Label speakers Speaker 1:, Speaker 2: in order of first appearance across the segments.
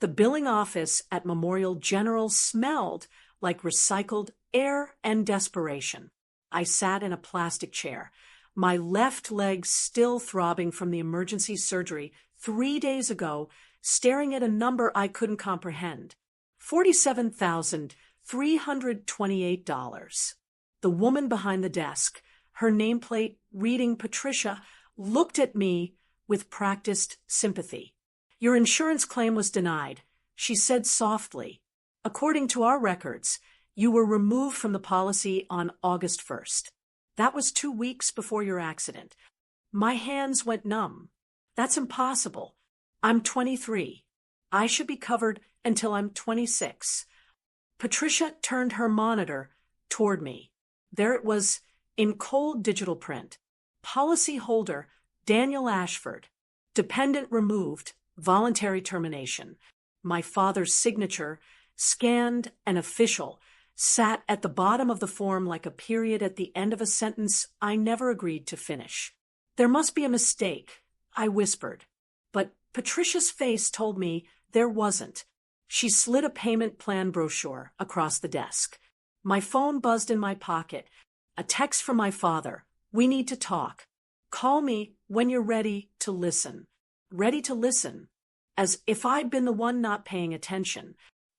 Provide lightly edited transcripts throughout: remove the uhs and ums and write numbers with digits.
Speaker 1: The billing office at Memorial General smelled like recycled air and desperation. I sat in a plastic chair, my left leg still throbbing from the emergency surgery 3 days ago, staring at a number I couldn't comprehend. $47,328. The woman behind the desk, her nameplate reading Patricia, looked at me with practiced sympathy. Your insurance claim was denied, she said softly. According to our records, you were removed from the policy on August 1st. That was 2 weeks before your accident. My hands went numb. That's impossible. I'm 23. I should be covered until I'm 26. Patricia turned her monitor toward me. There it was, in cold digital print. Policyholder Daniel Ashford. Dependent removed. Voluntary termination. My father's signature, scanned and official, sat at the bottom of the form like a period at the end of a sentence I never agreed to finish. There must be a mistake, I whispered. But Patricia's face told me there wasn't. She slid a payment plan brochure across the desk. My phone buzzed in my pocket. A text from my father. We need to talk. Call me when you're ready to listen. Ready to listen. As if I'd been the one not paying attention.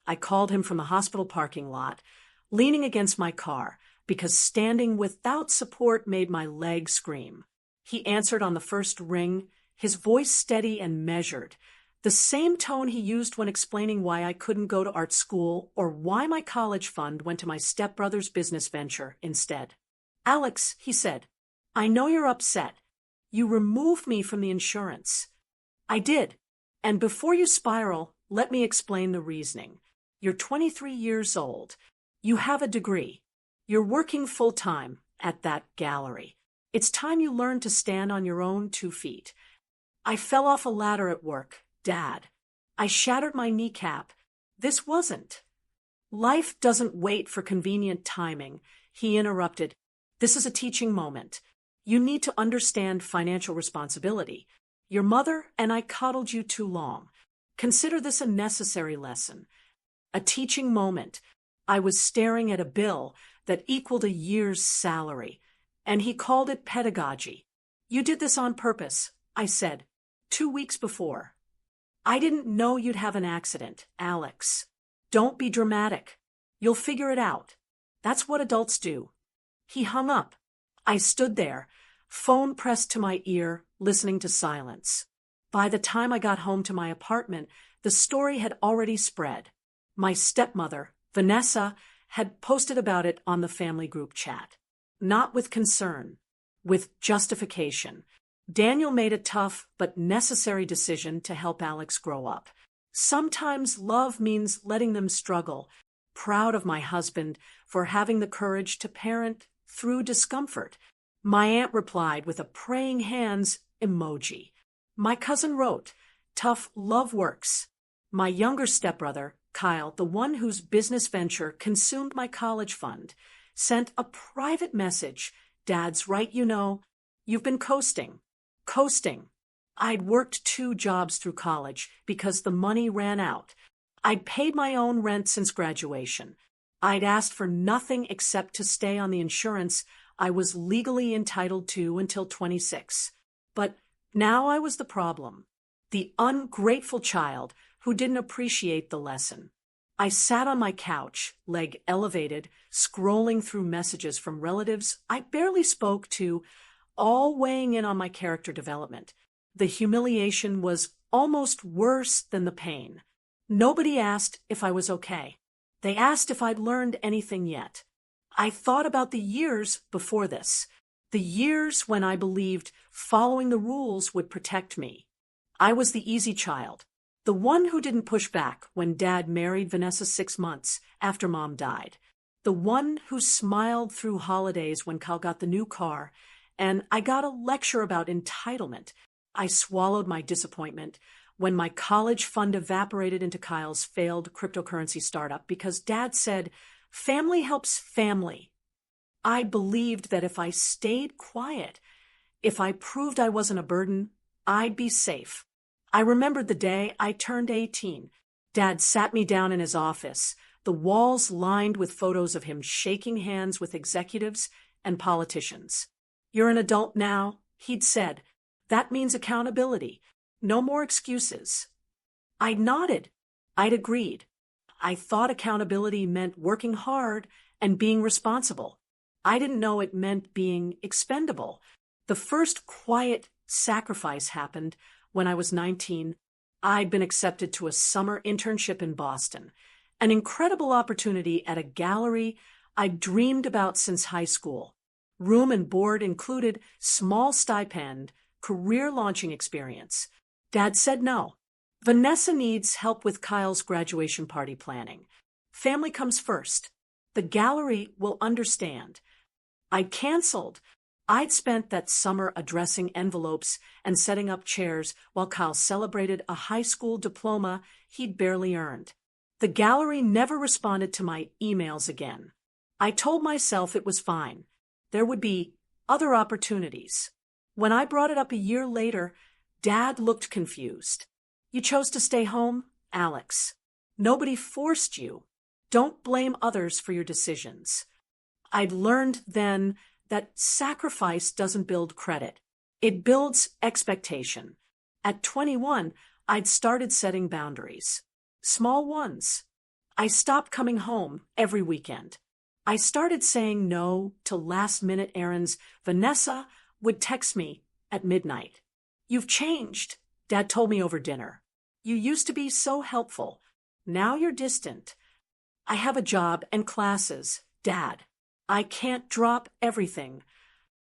Speaker 1: I called him from the hospital parking lot, leaning against my car, because standing without support made my legs scream. He answered on the first ring, his voice steady and measured, the same tone he used when explaining why I couldn't go to art school or why my college fund went to my stepbrother's business venture instead. Alex, he said, I know you're upset. You removed me from the insurance. I did. And before you spiral, let me explain the reasoning. You're 23 years old. You have a degree. You're working full-time at that gallery. It's time you learn to stand on your own 2 feet. I fell off a ladder at work, Dad. I shattered my kneecap. This wasn't. Life doesn't wait for convenient timing, he interrupted. This is a teaching moment. You need to understand financial responsibility. Your mother and I coddled you too long. Consider this a necessary lesson. A teaching moment. I was staring at a bill that equaled a year's salary, and he called it pedagogy. You did this on purpose, I said, 2 weeks before. I didn't know you'd have an accident, Alex. Don't be dramatic. You'll figure it out. That's what adults do. He hung up. I stood there, phone pressed to my ear, listening to silence. By the time I got home to my apartment, the story had already spread. My stepmother, Vanessa, had posted about it on the family group chat. Not with concern, with justification. Daniel made a tough but necessary decision to help Alex grow up. Sometimes love means letting them struggle. Proud of my husband for having the courage to parent through discomfort. My aunt replied with a praying hands emoji. My cousin wrote, tough love works. My younger stepbrother, Kyle, the one whose business venture consumed my college fund, sent a private message. Dad's right, you know. You've been coasting. Coasting. I'd worked 2 jobs through college because the money ran out. I'd paid my own rent since graduation. I'd asked for nothing except to stay on the insurance I was legally entitled to until 26. But now I was the problem. The ungrateful child who didn't appreciate the lesson. I sat on my couch, leg elevated, scrolling through messages from relatives I barely spoke to, all weighing in on my character development. The humiliation was almost worse than the pain. Nobody asked if I was okay. They asked if I'd learned anything yet. I thought about the years before this, the years when I believed following the rules would protect me. I was the easy child, the one who didn't push back when Dad married Vanessa 6 months after Mom died, the one who smiled through holidays when Kyle got the new car, and I got a lecture about entitlement. I swallowed my disappointment when my college fund evaporated into Kyle's failed cryptocurrency startup because Dad said, family helps family. I believed that if I stayed quiet, if I proved I wasn't a burden, I'd be safe. I remembered the day I turned 18, Dad sat me down in his office, the walls lined with photos of him shaking hands with executives and politicians. "You're an adult now," he'd said. "That means accountability. No more excuses." I nodded. I'd agreed. I thought accountability meant working hard and being responsible. I didn't know it meant being expendable. The first quiet sacrifice happened when I was 19. I'd been accepted to a summer internship in Boston, an incredible opportunity at a gallery I'd dreamed about since high school. Room and board included, small stipend, career launching experience. Dad said no. "Vanessa needs help with Kyle's graduation party planning. Family comes first. The gallery will understand." I canceled. I'd spent that summer addressing envelopes and setting up chairs while Kyle celebrated a high school diploma he'd barely earned. The gallery never responded to my emails again. I told myself it was fine. There would be other opportunities. When I brought it up a year later, Dad looked confused. "You chose to stay home, Alex. Nobody forced you. Don't blame others for your decisions." I'd learned then that sacrifice doesn't build credit. It builds expectation. At 21, I'd started setting boundaries. Small ones. I stopped coming home every weekend. I started saying no to last-minute errands. Vanessa would text me at midnight. "You've changed," Dad told me over dinner. "You used to be so helpful. Now you're distant." "I have a job and classes, Dad. I can't drop everything."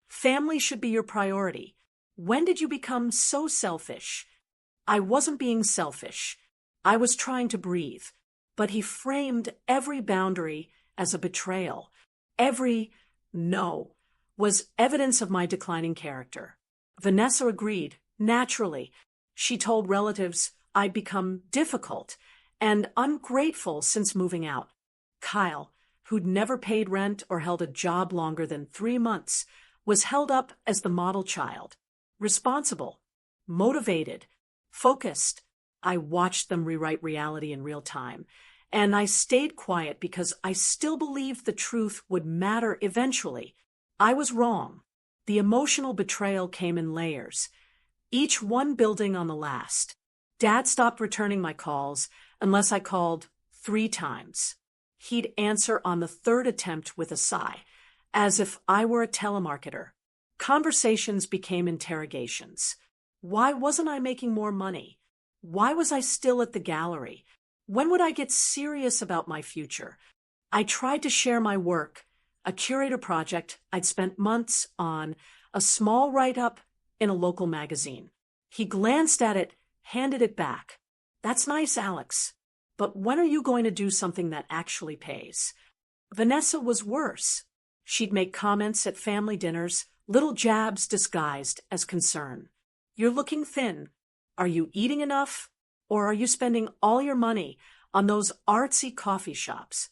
Speaker 1: Family should be your priority. When did you become so selfish? I wasn't being selfish. I was trying to breathe. But he framed every boundary as a betrayal. Every no was evidence of my declining character. Vanessa agreed, naturally. She told relatives I'd become difficult and ungrateful since moving out. Kyle, who'd never paid rent or held a job longer than 3 months, was held up as the model child. Responsible, motivated, focused. I watched them rewrite reality in real time, and I stayed quiet because I still believed the truth would matter eventually. I was wrong. The emotional betrayal came in layers, each one building on the last. Dad stopped returning my calls unless I called 3 times. He'd answer on the 3rd attempt with a sigh, as if I were a telemarketer. Conversations became interrogations. Why wasn't I making more money? Why was I still at the gallery? When would I get serious about my future? I tried to share my work, a curator project I'd spent months on, a small write-up in a local magazine. He glanced at it, handed it back. "That's nice, Alex. But when are you going to do something that actually pays?" Vanessa was worse. She'd make comments at family dinners, little jabs disguised as concern. "You're looking thin. Are you eating enough? Or are you spending all your money on those artsy coffee shops?"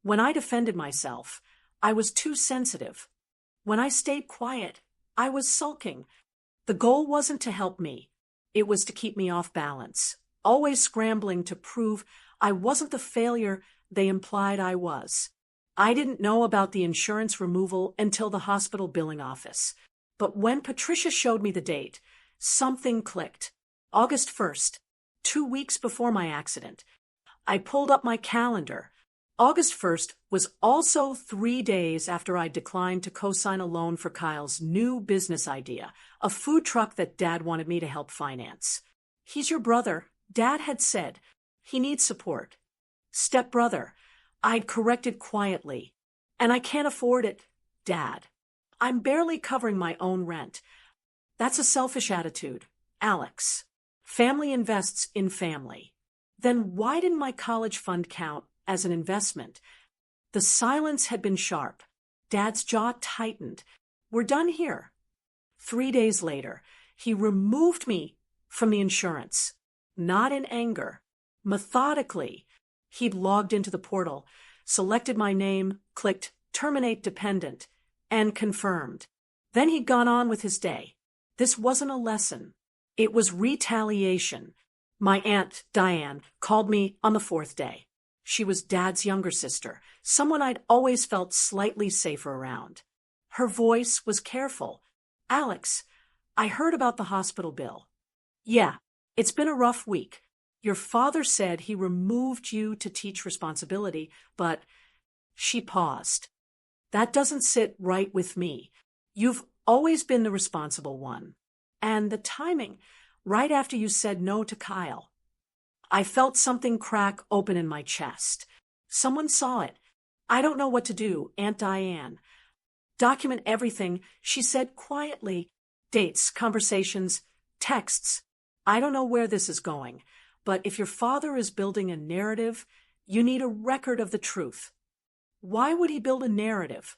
Speaker 1: When I defended myself, I was too sensitive. When I stayed quiet, I was sulking. The goal wasn't to help me. It was to keep me off balance, always scrambling to prove I wasn't the failure they implied I was. I didn't know about the insurance removal until the hospital billing office. But when Patricia showed me the date, something clicked. August 1st, 2 weeks before my accident. I pulled up my calendar. August 1st was also 3 days after I declined to co-sign a loan for Kyle's new business idea, a food truck that Dad wanted me to help finance. "He's your brother," Dad had said. "He needs support." "Stepbrother," I'd corrected quietly. "And I can't afford it, Dad. I'm barely covering my own rent." That's a selfish attitude, Alex. Family invests in family. Then why didn't my college fund count as an investment? The silence had been sharp. Dad's jaw tightened. "We're done here." 3 days later, he removed me from the insurance. Not in anger. Methodically, he'd logged into the portal, selected my name, clicked Terminate Dependent, and confirmed. Then he'd gone on with his day. This wasn't a lesson. It was retaliation. My Aunt Diane called me on the fourth day. She was Dad's younger sister, someone I'd always felt slightly safer around. Her voice was careful. Alex, I heard about the hospital bill. Yeah, it's been a rough week. Your father said he removed you to teach responsibility, but she paused. That doesn't sit right with me. You've always been the responsible one. And the timing, right after you said no to Kyle. I felt something crack open in my chest. Someone saw it. I don't know what to do, Aunt Diane. Document everything, she said quietly. Dates, conversations, texts. I don't know where this is going, but if your father is building a narrative, you need a record of the truth. Why would he build a narrative?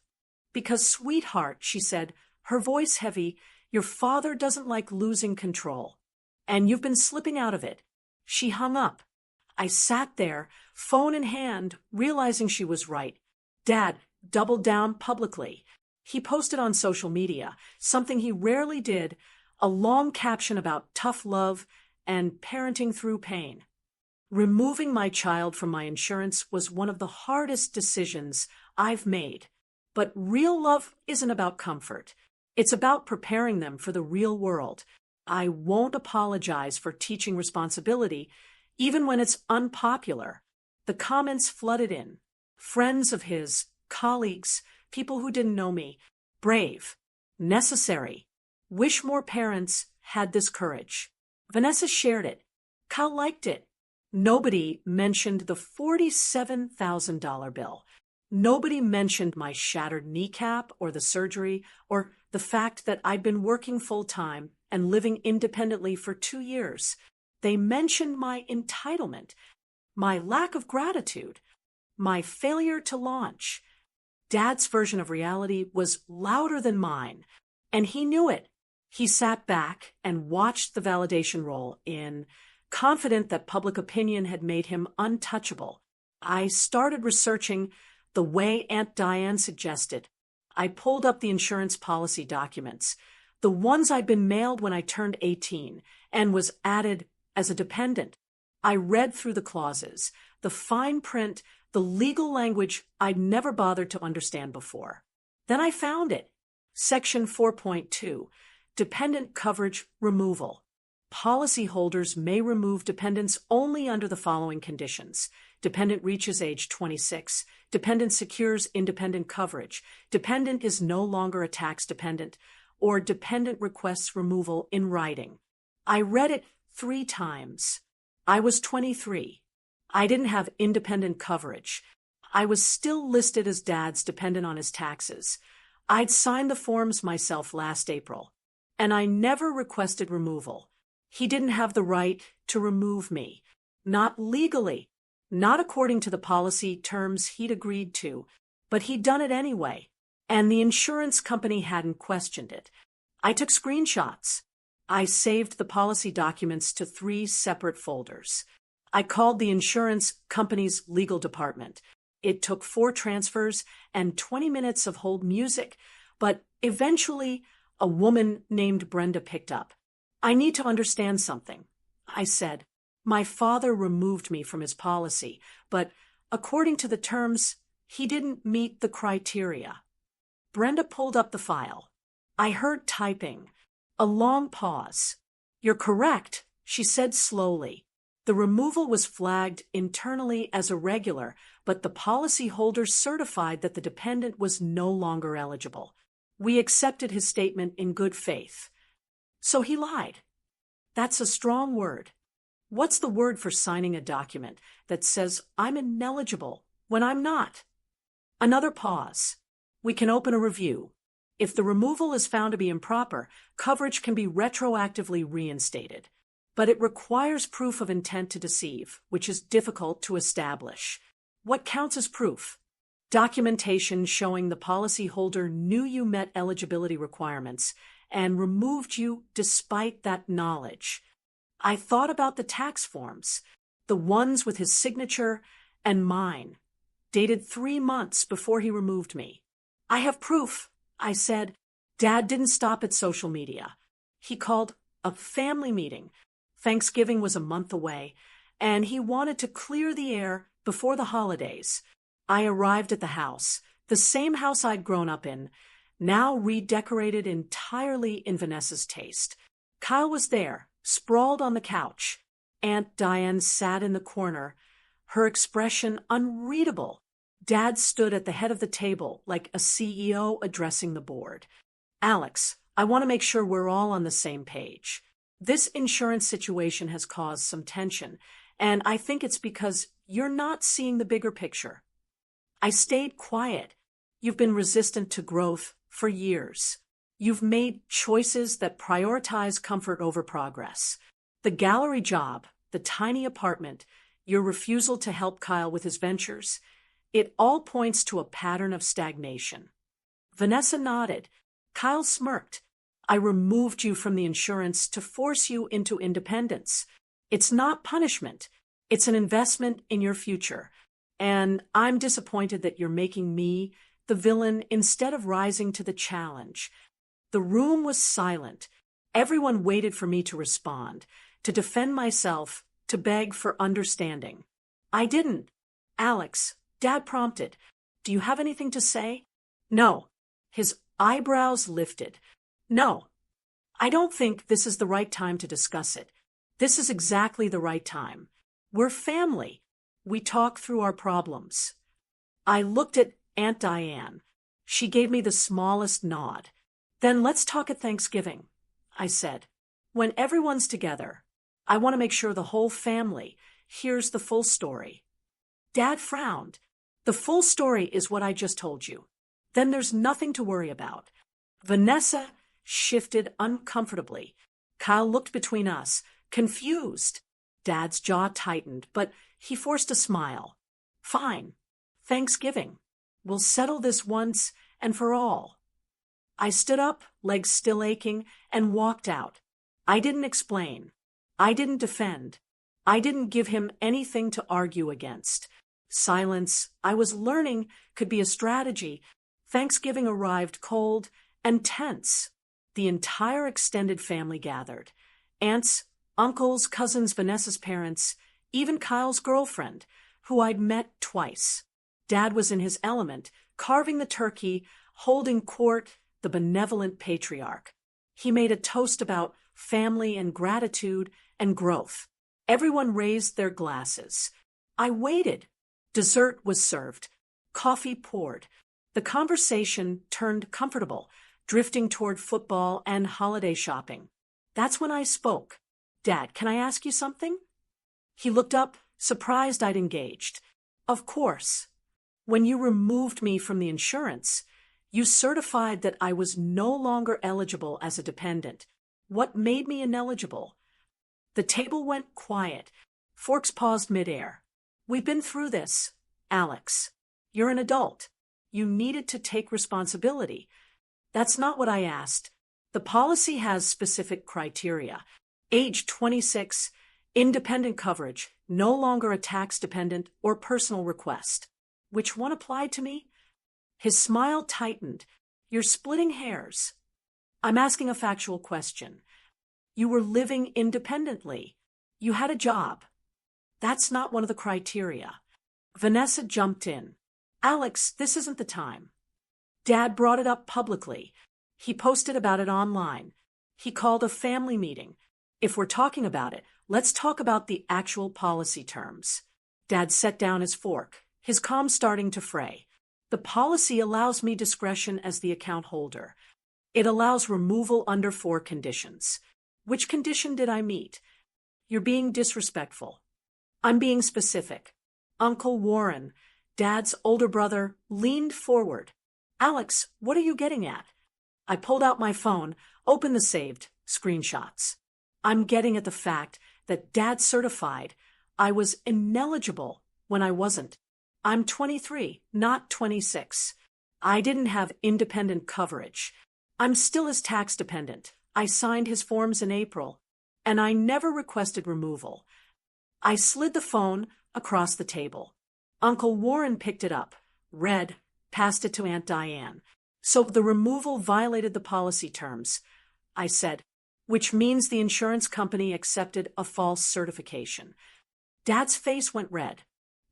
Speaker 1: Because, sweetheart, she said, her voice heavy, your father doesn't like losing control. And you've been slipping out of it. She hung up. I sat there, phone in hand, realizing she was right. Dad doubled down publicly. He posted on social media, something he rarely did, a long caption about tough love and parenting through pain. Removing my child from my insurance was one of the hardest decisions I've made. But real love isn't about comfort. It's about preparing them for the real world. I won't apologize for teaching responsibility, even when it's unpopular. The comments flooded in. Friends of his, colleagues, people who didn't know me. Brave. Necessary. Wish more parents had this courage. Vanessa shared it. Kyle liked it. Nobody mentioned the $47,000 bill. Nobody mentioned my shattered kneecap or the surgery or the fact that I'd been working full-time and living independently for 2 years. They mentioned my entitlement, my lack of gratitude, my failure to launch. Dad's version of reality was louder than mine, and he knew it. He sat back and watched the validation roll in, confident that public opinion had made him untouchable. I started researching the way Aunt Diane suggested. I pulled up the insurance policy documents, the ones I'd been mailed when I turned 18 and was added as a dependent. I read through the clauses, the fine print, the legal language I'd never bothered to understand before. Then I found it. Section 4.2, Dependent Coverage Removal. Policyholders may remove dependents only under the following conditions. Dependent reaches age 26. Dependent secures independent coverage. Dependent is no longer a tax dependent. Or dependent requests removal in writing. I read it 3 times. I was 23. I didn't have independent coverage. I was still listed as Dad's dependent on his taxes. I'd signed the forms myself last April. And I never requested removal. He didn't have the right to remove me. Not legally. Not according to the policy terms he'd agreed to. But he'd done it anyway. And the insurance company hadn't questioned it. I took screenshots. I saved the policy documents to 3 separate folders. I called the insurance company's legal department. It took 4 transfers and 20 minutes of hold music, but eventually a woman named Brenda picked up. I need to understand something, I said. My father removed me from his policy, but according to the terms, he didn't meet the criteria. Brenda pulled up the file. I heard typing. A long pause. You're correct, she said slowly. The removal was flagged internally as irregular, but the policyholder certified that the dependent was no longer eligible. We accepted his statement in good faith. So he lied. That's a strong word. What's the word for signing a document that says I'm ineligible when I'm not? Another pause. We can open a review. If the removal is found to be improper, coverage can be retroactively reinstated. But it requires proof of intent to deceive, which is difficult to establish. What counts as proof? Documentation showing the policyholder knew you met eligibility requirements and removed you despite that knowledge. I thought about the tax forms, the ones with his signature and mine, dated 3 months before he removed me. I have proof, I said. Dad didn't stop at social media. He called a family meeting, Thanksgiving was a month away, and he wanted to clear the air before the holidays. I arrived at the house, the same house I'd grown up in, now redecorated entirely in Vanessa's taste. Kyle was there, sprawled on the couch. Aunt Diane sat in the corner, her expression unreadable. Dad stood at the head of the table like a CEO addressing the board. Alex, I want to make sure we're all on the same page. This insurance situation has caused some tension, and I think it's because you're not seeing the bigger picture. I stayed quiet. You've been resistant to growth for years. You've made choices that prioritize comfort over progress. The gallery job, the tiny apartment, your refusal to help Kyle with his ventures, it all points to a pattern of stagnation. Vanessa nodded. Kyle smirked. I removed you from the insurance to force you into independence. It's not punishment. It's an investment in your future. And I'm disappointed that you're making me the villain instead of rising to the challenge. The room was silent. Everyone waited for me to respond, to defend myself, to beg for understanding. I didn't. Alex, Dad prompted. Do you have anything to say? No. His eyebrows lifted. No. I don't think this is the right time to discuss it. This is exactly the right time. We're family. We talk through our problems. I looked at Aunt Diane. She gave me the smallest nod. Then let's talk at Thanksgiving, I said. When everyone's together, I want to make sure the whole family hears the full story. Dad frowned. The full story is what I just told you. Then there's nothing to worry about. Vanessa shifted uncomfortably. Kyle looked between us, confused. Dad's jaw tightened, but he forced a smile. Fine. Thanksgiving. We'll settle this once and for all. I stood up, legs still aching, and walked out. I didn't explain. I didn't defend. I didn't give him anything to argue against. Silence, I was learning, could be a strategy. Thanksgiving arrived cold and tense. The entire extended family gathered. Aunts, uncles, cousins, Vanessa's parents, even Kyle's girlfriend, who I'd met twice. Dad was in his element, carving the turkey, holding court, the benevolent patriarch. He made a toast about family and gratitude and growth. Everyone raised their glasses. I waited. Dessert was served. Coffee poured. The conversation turned comfortable, drifting toward football and holiday shopping. That's when I spoke. Dad, can I ask you something? He looked up, surprised I'd engaged. Of course. When you removed me from the insurance, you certified that I was no longer eligible as a dependent. What made me ineligible? The table went quiet. Forks paused midair. We've been through this, Alex. You're an adult. You needed to take responsibility. That's not what I asked. The policy has specific criteria. Age 26, independent coverage, no longer a tax-dependent or personal request. Which one applied to me? His smile tightened. You're splitting hairs. I'm asking a factual question. You were living independently. You had a job. That's not one of the criteria. Vanessa jumped in. Alex, this isn't the time. Dad brought it up publicly. He posted about it online. He called a family meeting. If we're talking about it, let's talk about the actual policy terms. Dad set down his fork, his calm starting to fray. The policy allows me discretion as the account holder. It allows removal under 4 conditions. Which condition did I meet? You're being disrespectful. I'm being specific. Uncle Warren, Dad's older brother, leaned forward. Alex, what are you getting at? I pulled out my phone, opened the saved screenshots. I'm getting at the fact that Dad certified I was ineligible when I wasn't. I'm 23, not 26. I didn't have independent coverage. I'm still his tax dependent. I signed his forms in April, and I never requested removal. I slid the phone across the table. Uncle Warren picked it up, read, passed it to Aunt Diane. So the removal violated the policy terms. I said, which means the insurance company accepted a false certification. Dad's face went red.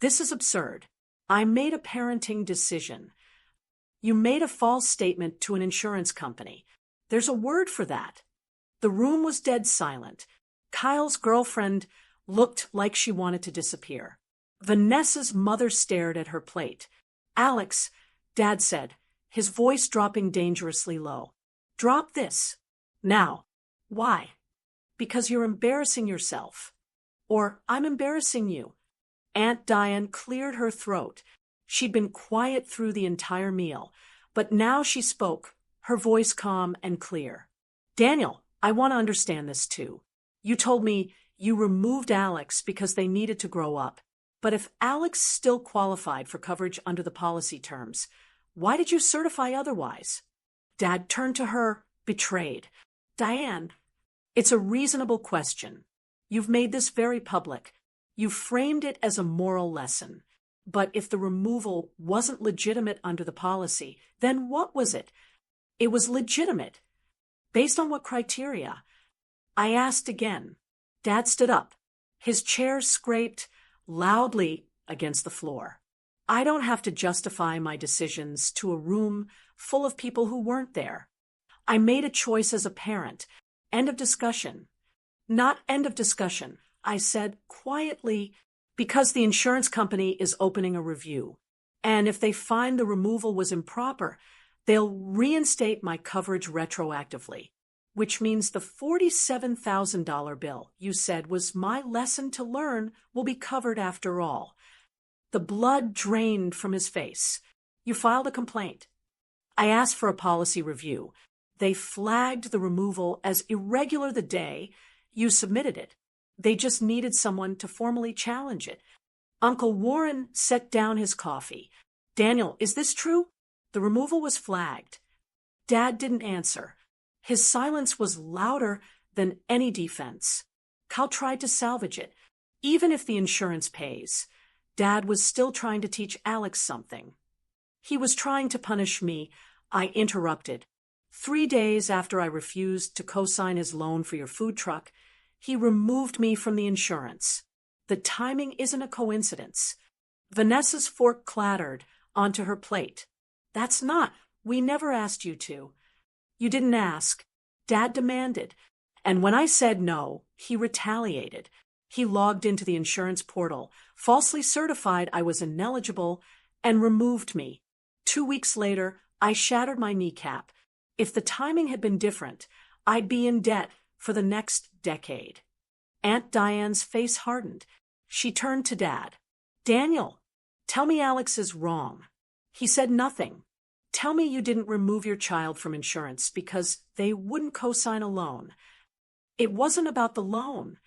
Speaker 1: This is absurd. I made a parenting decision. You made a false statement to an insurance company. There's a word for that. The room was dead silent. Kyle's girlfriend looked like she wanted to disappear. Vanessa's mother stared at her plate. Alex, Dad said, his voice dropping dangerously low. Drop this. Now. Why? Because you're embarrassing yourself. Or I'm embarrassing you. Aunt Diane cleared her throat. She'd been quiet through the entire meal, but now she spoke, her voice calm and clear. Daniel, I want to understand this too. You told me you removed Alex because they needed to grow up. But if Alex still qualified for coverage under the policy terms, why did you certify otherwise? Dad turned to her, betrayed. Diane, it's a reasonable question. You've made this very public. You've framed it as a moral lesson. But if the removal wasn't legitimate under the policy, then what was it? It was legitimate. Based on what criteria? I asked again. Dad stood up. His chair scraped loudly against the floor. I don't have to justify my decisions to a room full of people who weren't there. I made a choice as a parent. End of discussion. Not end of discussion, I said quietly, because the insurance company is opening a review. And if they find the removal was improper, they'll reinstate my coverage retroactively, which means the $47,000 bill you said was my lesson to learn will be covered after all. The blood drained from his face. You filed a complaint. I asked for a policy review. They flagged the removal as irregular the day you submitted it. They just needed someone to formally challenge it. Uncle Warren set down his coffee. Daniel, is this true? The removal was flagged. Dad didn't answer. His silence was louder than any defense. Kyle tried to salvage it. Even if the insurance pays, Dad was still trying to teach Alex something. He was trying to punish me. I interrupted. 3 days after I refused to co-sign his loan for your food truck, he removed me from the insurance. The timing isn't a coincidence. Vanessa's fork clattered onto her plate. That's not. We never asked you to. You didn't ask. Dad demanded. And when I said no, he retaliated. He logged into the insurance portal, falsely certified I was ineligible, and removed me. 2 weeks later, I shattered my kneecap. If the timing had been different, I'd be in debt for the next decade. Aunt Diane's face hardened. She turned to Dad. Daniel, tell me Alex is wrong. He said nothing. Tell me you didn't remove your child from insurance because they wouldn't co-sign a loan. It wasn't about the loan.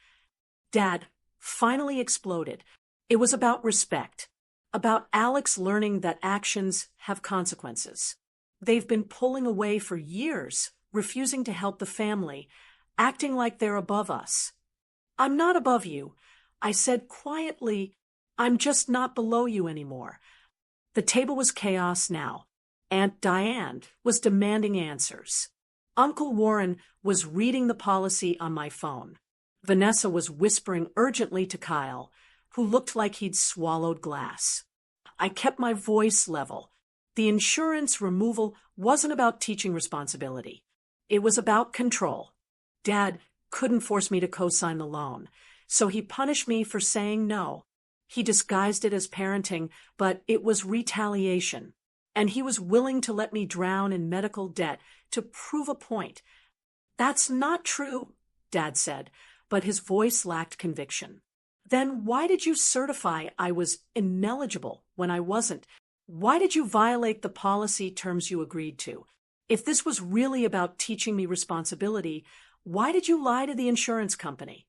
Speaker 1: Dad finally exploded. It was about respect, about Alex learning that actions have consequences. They've been pulling away for years, refusing to help the family, acting like they're above us. I'm not above you. I said quietly, I'm just not below you anymore. The table was chaos now. Aunt Diane was demanding answers. Uncle Warren was reading the policy on my phone. Vanessa was whispering urgently to Kyle, who looked like he'd swallowed glass. I kept my voice level. The insurance removal wasn't about teaching responsibility. It was about control. Dad couldn't force me to co-sign the loan, so he punished me for saying no. He disguised it as parenting, but it was retaliation. And he was willing to let me drown in medical debt to prove a point. That's not true, Dad said, but his voice lacked conviction. Then why did you certify I was ineligible when I wasn't? Why did you violate the policy terms you agreed to? If this was really about teaching me responsibility, why did you lie to the insurance company?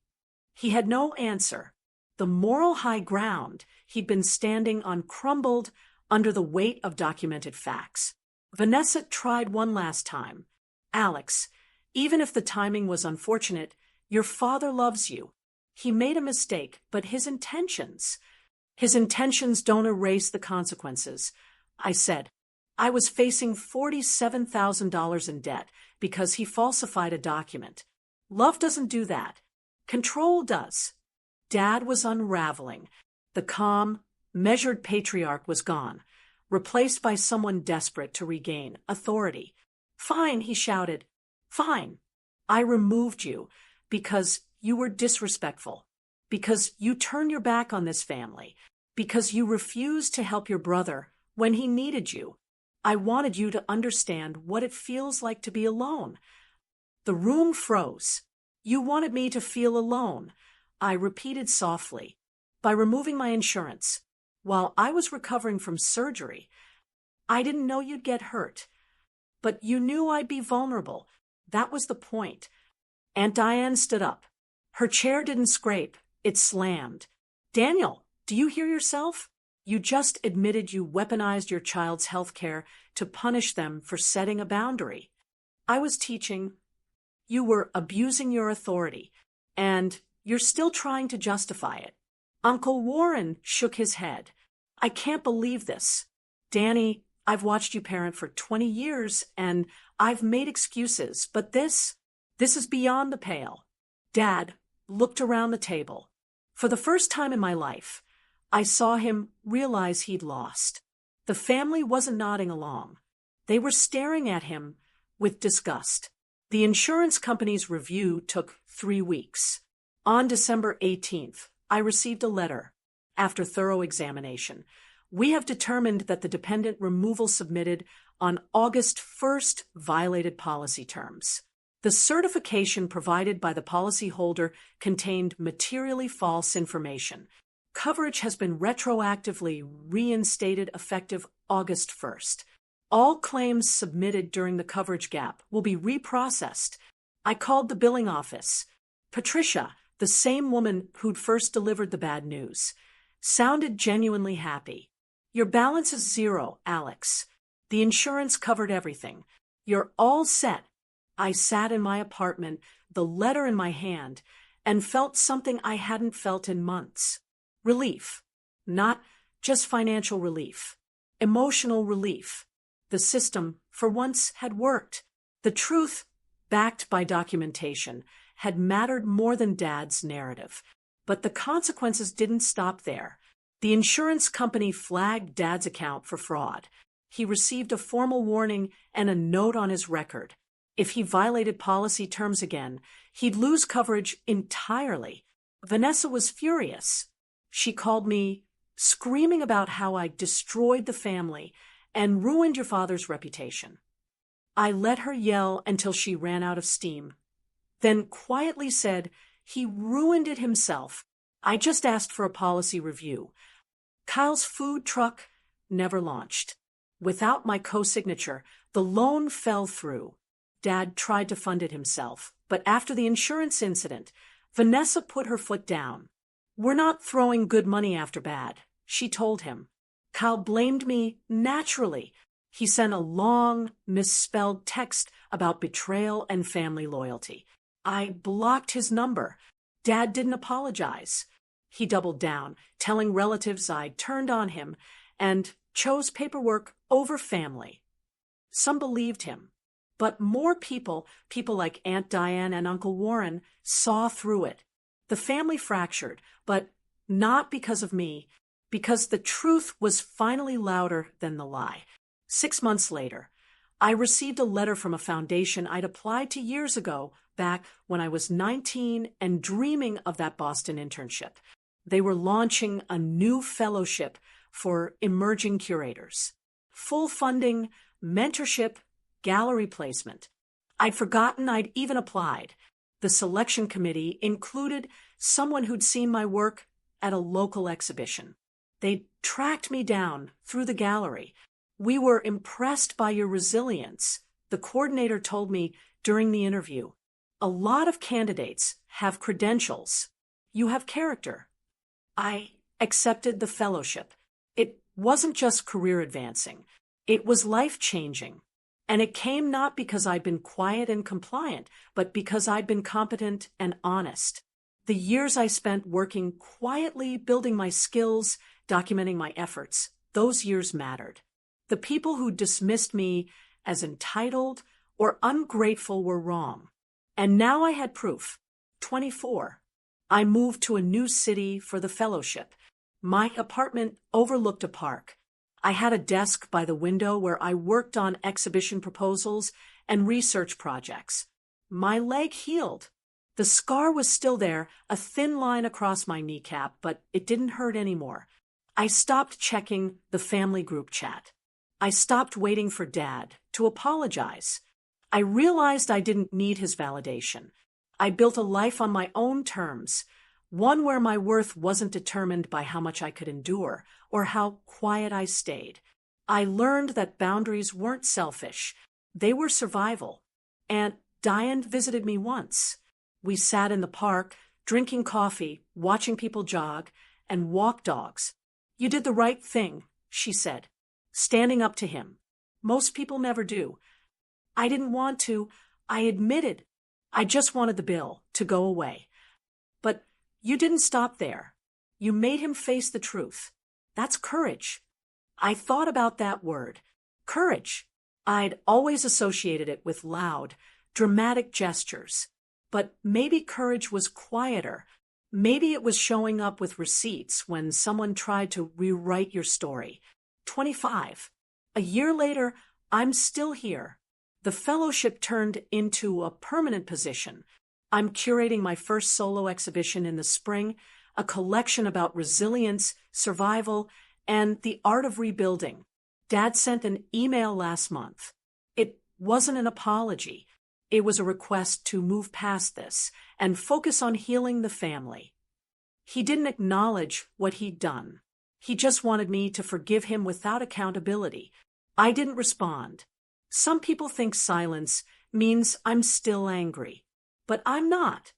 Speaker 1: He had no answer. The moral high ground he'd been standing on crumbled under the weight of documented facts. Vanessa tried one last time. Alex, even if the timing was unfortunate, your father loves you. He made a mistake, but his intentions don't erase the consequences. I said, I was facing $47,000 in debt because he falsified a document. Love doesn't do that. Control does. Dad was unraveling. The calm, measured patriarch was gone, replaced by someone desperate to regain authority. Fine, he shouted. Fine. I removed you because you were disrespectful, because you turned your back on this family, because you refused to help your brother when he needed you. I wanted you to understand what it feels like to be alone. The room froze. You wanted me to feel alone, I repeated softly, by removing my insurance. While I was recovering from surgery, I didn't know you'd get hurt. But you knew I'd be vulnerable. That was the point. Aunt Diane stood up. Her chair didn't scrape, it slammed. Daniel, do you hear yourself? You just admitted you weaponized your child's health care to punish them for setting a boundary. I was teaching. You were abusing your authority, and you're still trying to justify it. Uncle Warren shook his head. I can't believe this. Danny, I've watched you parent for 20 years, and I've made excuses, but this is beyond the pale. Dad looked around the table. For the first time in my life, I saw him realize he'd lost. The family wasn't nodding along. They were staring at him with disgust. The insurance company's review took 3 weeks. On December 18th, I received a letter. After thorough examination, we have determined that the dependent removal submitted on August 1st violated policy terms. The certification provided by the policyholder contained materially false information. Coverage has been retroactively reinstated effective August 1st. All claims submitted during the coverage gap will be reprocessed. I called the billing office. Patricia, the same woman who'd first delivered the bad news, sounded genuinely happy. Your balance is 0, Alex. The insurance covered everything. You're all set. I sat in my apartment, the letter in my hand, and felt something I hadn't felt in months. Relief. Not just financial relief. Emotional relief. The system, for once, had worked. The truth, backed by documentation, had mattered more than Dad's narrative. But the consequences didn't stop there. The insurance company flagged Dad's account for fraud. He received a formal warning and a note on his record. If he violated policy terms again, he'd lose coverage entirely. Vanessa was furious. She called me, screaming about how I destroyed the family and ruined your father's reputation. I let her yell until she ran out of steam, then quietly said, he ruined it himself. I just asked for a policy review. Kyle's food truck never launched. Without my co-signature, the loan fell through. Dad tried to fund it himself, but after the insurance incident, Vanessa put her foot down. We're not throwing good money after bad, she told him. Kyle blamed me naturally. He sent a long, misspelled text about betrayal and family loyalty. I blocked his number. Dad didn't apologize. He doubled down, telling relatives I'd turned on him and chose paperwork over family. Some believed him, but more people like Aunt Diane and Uncle Warren, saw through it. The family fractured, but not because of me, because the truth was finally louder than the lie. 6 months later, I received a letter from a foundation I'd applied to years ago, back when I was 19 and dreaming of that Boston internship. They were launching a new fellowship for emerging curators. Full funding, mentorship, gallery placement. I'd forgotten I'd even applied. The selection committee included someone who'd seen my work at a local exhibition. They tracked me down through the gallery. We were impressed by your resilience, the coordinator told me during the interview. A lot of candidates have credentials. You have character. I accepted the fellowship. It wasn't just career advancing. It was life-changing. And it came not because I'd been quiet and compliant, but because I'd been competent and honest. The years I spent working quietly, building my skills, documenting my efforts, those years mattered. The people who dismissed me as entitled or ungrateful were wrong. And now I had proof. 24. I moved to a new city for the fellowship. My apartment overlooked a park. I had a desk by the window where I worked on exhibition proposals and research projects. My leg healed. The scar was still there, a thin line across my kneecap, but it didn't hurt anymore. I stopped checking the family group chat. I stopped waiting for Dad to apologize. I realized I didn't need his validation. I built a life on my own terms, one where my worth wasn't determined by how much I could endure or how quiet I stayed. I learned that boundaries weren't selfish. They were survival. And Diane visited me once. We sat in the park, drinking coffee, watching people jog, and walk dogs. "You did the right thing," she said, standing up to him. Most people never do. I didn't want to. I admitted. I just wanted the bill to go away. But you didn't stop there. You made him face the truth. That's courage. I thought about that word. Courage. I'd always associated it with loud, dramatic gestures. But maybe courage was quieter. Maybe it was showing up with receipts when someone tried to rewrite your story. 25. A year later, I'm still here. The fellowship turned into a permanent position. I'm curating my first solo exhibition in the spring, a collection about resilience, survival, and the art of rebuilding. Dad sent an email last month. It wasn't an apology. It was a request to move past this and focus on healing the family. He didn't acknowledge what he'd done. He just wanted me to forgive him without accountability. I didn't respond. Some people think silence means I'm still angry. But I'm not.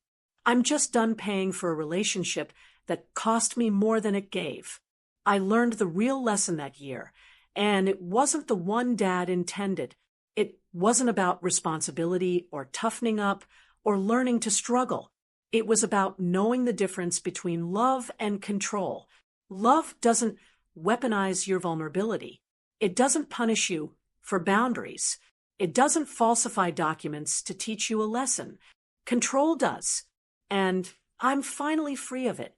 Speaker 1: I'm just done paying for a relationship that cost me more than it gave. I learned the real lesson that year, and it wasn't the one Dad intended. It wasn't about responsibility or toughening up or learning to struggle. It was about knowing the difference between love and control. Love doesn't weaponize your vulnerability. It doesn't punish you for boundaries. It doesn't falsify documents to teach you a lesson. Control does. And I'm finally free of it.